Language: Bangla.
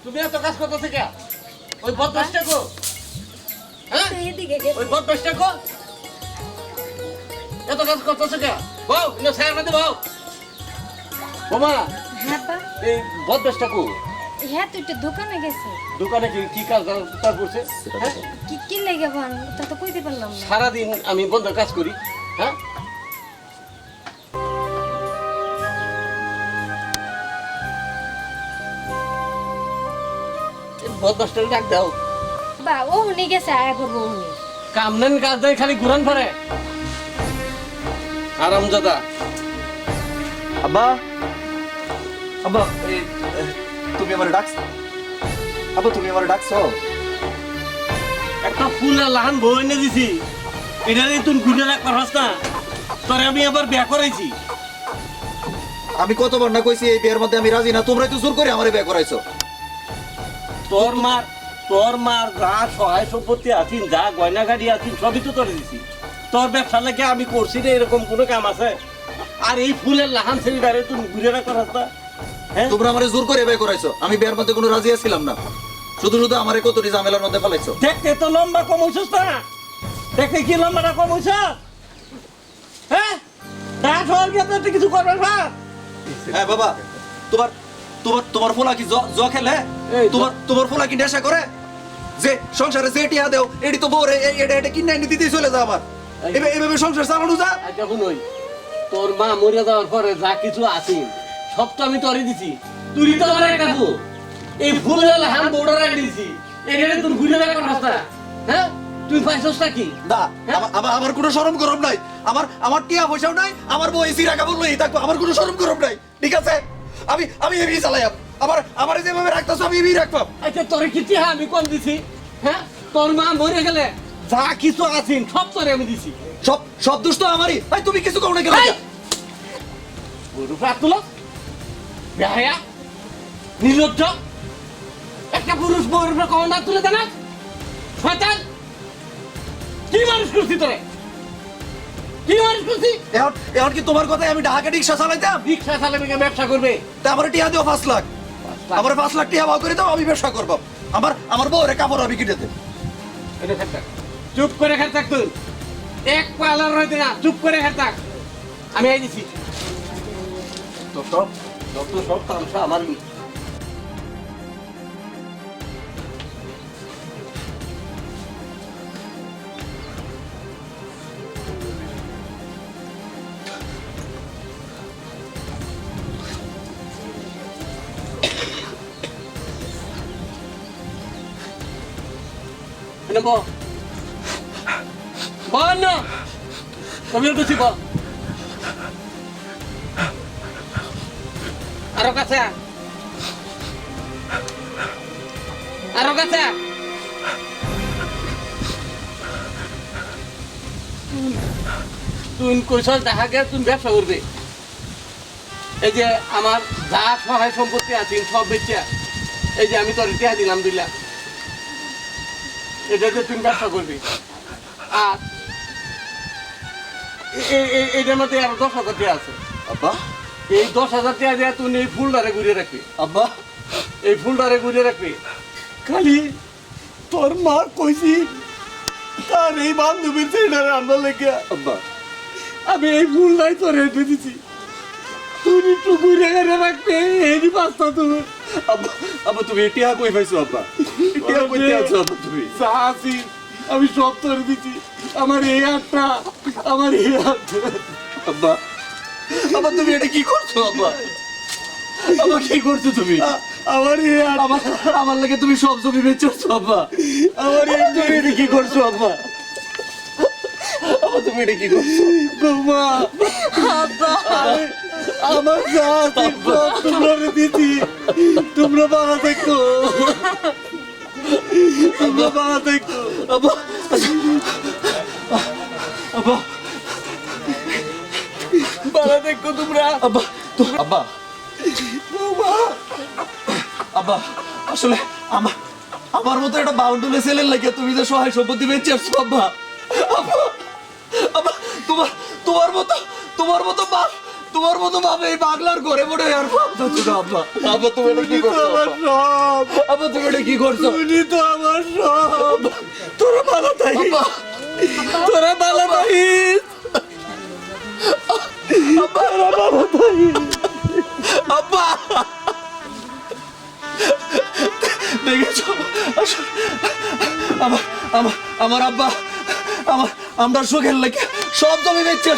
তুমি এত কাজ করতেছ কে? ওই বদমাশটা কো? হ্যাঁ? ওই বদমাশটা কো? এত কাজ করতেছ কে? বউ, ইনো ছায়ার মধ্যে বউ। বোমা, হ্যাঁ বা এই বদমাশটা কো? হ্যাঁ তুই তো দোকানে গেছে দোকানে কি কাজ তার করছে? হ্যাঁ? কি কি লেগে বান তা তো কইতে পারলাম না সারাদিন আমি বন্ধ কাজ করি, হ্যাঁ? বদমাশটা ডাক দাও। বা ও উনি গেছে আয়া করবো উনি কাম নেন কাজ দেয় খালি ঘুরান পরে আরামজাদা। আব্বা আব্বা এই তুমি আমার ডাকছ আব্বা তুমি আমার ডাকছো একটা ফুল লাহান বউ এনে দিছি, এটা নিয়ে তুই ঘুরে রাখবার পারস না। তোরে আমি আবার বিয়া করাইছি। আমি কতবার না কইছি এই বিয়ের মধ্যে আমি রাজি না, তোমরাই তো জোর করে আমারে বিয়ে করাইছো। তোর মার যা সহায় সম্পত্তি আছিস, যা গয়না গাড়ি আছিস, সবই তো তোরে দিছি। তোর ব্যবসা লাগে আমি করছি না, এরকম কোনো কাম আছে? আর এই ফুলের লাহান ছেলেটারে তুই ঘুরে রাখবার পারস না? হ্যাঁ, তোমরা আমারে জোর করে বিয়ে করাইছো, আমি বিয়ের মধ্যে কোনো রাজি ছিলাম না, শুধু শুধু আমারে কতটি ঝামেলার মধ্যে ফেলাইছো। দেখতে তো লম্বা কম হইছস না? দেখতে কি লম্বাটা কম হইছ? হ্যাঁ, তা সর গিয়ে তো কিছু করবার না। হ্যাঁ বাবা, তোমার তোমার তোমার ফোলা কি জ খেলে? এই তোমার ফোলা কি নেশা করে? যে সংসারে যে টিয়া দেও এডি তো বউরে এটা কিনে এনে দিতেই চলে যা আমার। এভাবে সংসার চালানো যা? যখন ওই তোর মা মরে যাওয়ার পরে যা কিছু আছে সব তো আমি তোরে দিছি। তুই তো আমার একটা বউ, এই ফুলের লাহান বউটা রেখে দিছি, এখানে তুই ঘুরে রাখার রাস্তা। হ্যাঁ, তুই পাইছস কি? না, আমার কোনো শরম গরম নাই, আমার টিয়া পয়সাও নাই, আমার বউ এসি রাখা বললো এই থাকবো, আমার কোনো শরম গরম নাই, ঠিক আছে? আমি এমনি চালাই, আমার যেভাবে রাখতেছো আমি এমনি রাখবাম। আচ্ছা, তোরে কি টিহা আমি কম দিছি? হ্যাঁ, তোর মা মরে গেলে যা কিছু আছে সব তোরে আমি দিছি। সব দোষ তো আমারই। ভাই তুমি কিছু কও না কেন? গরু তুলো বেহায়া নির্লজ্জ, একটা পুরুষ বউর উপরে কখন হাত তুলে দেনা? শয়তান, কি মানুষ করছি তোরে? কি মানুষ করছি? এখন কি তোমার কথায় আমি ঢাকা রিক্সা চালাইতাম? রিক্সা চালাবে কে ব্যবসা করবে? তা আমার টিয়া দিও 5 লাখ, আমার 5 লাখ টিয়া ভাগ করে দাও, আমি ব্যবসা করবো। আমার বউরে কাপড় আমি কিনে দেব। এটা খেত থাক, চুপ করে খেত থাক তুই, এক পালার হইতে না, চুপ করে খেত থাক। আমি আই দিছি তো সব যত সব তামসা আমার আরো কাছে তুই কইস দেখা গে তুই ব্যবসা করবে। এই যে আমার যা সহায় সম্পত্তি আছে সব বেচা, এই যে আমি তোর টিয়া দিলাম দিলাম, এটাতে তুমি ব্যবসা করবি। আর এটার মধ্যে আরো 10,000 টাকা আছে। আব্বা, এই 10,000 টাকা দিয়ে তুই এই ফুলটারে ঘুরে রাখবি। আব্বা, এই ফুলটারে ঘুরে রাখবি। খালি তোর মা কইছি তার এই বান্ধবীর ছেলেটারে আনবার লেগে আব্বা, আমি এই ফুলটাই তোর রেখে দিছি। তুই একটু ঘুরে ঘুরে রাখবে এই বাস্তা তুমি। আব্বা, আব্বা তুমি টিয়া কই পাইছো? আব্বা টিয়া কইতে আছো? আব্বা তুমি যা আছি আমি সব তোর দিছি। আমার এই হাতটা, আমার এই হাতটা। আব্বা, আব্বা তুমি এটা কি করছো? আব্বা, আব্বা কি করছো তুমি? আমার এই হাত, আমার লাগে তুমি সব জমি বেচছো? আব্বা, আমার এই তুমি এটা কি করছো? আব্বা, আব্বা তুমি এটা কি করছো? বৌমা, আমার যা আছে সব তোমরা দিছি। তোমরা বাবা দেখো, তোমরা বাবা দেখো। আব্বা, আব্বা, বাবা দেখো তোমরা। আব্বা, আব্বা, বৌমা, আব্বা আসলে আমার মতো একটা বাউন্ডুলে ছেলের লাগে তুমি যে সহায় সম্পত্তি বেচছো আব্বা, আব্বা, আব্বা তোমার মতো তোমার মতো ভাবে এই পাগলার ঘরে পড়ে আর ভাবছো না আব্বা। আব্বা তুমি এটা কি করছো আব্বা? আব্বা তুমি এটা কি করছো? উনি তো আমার সব। তোরা ভালো থাকিস, আব্বা তোরা ভালো থাকিস, তোরা ভালো থাকিস। আব্বা দেখেছো আমার আমার আমার আব্বা আমার আমরা সুখের লেগে সব জমি বেচছে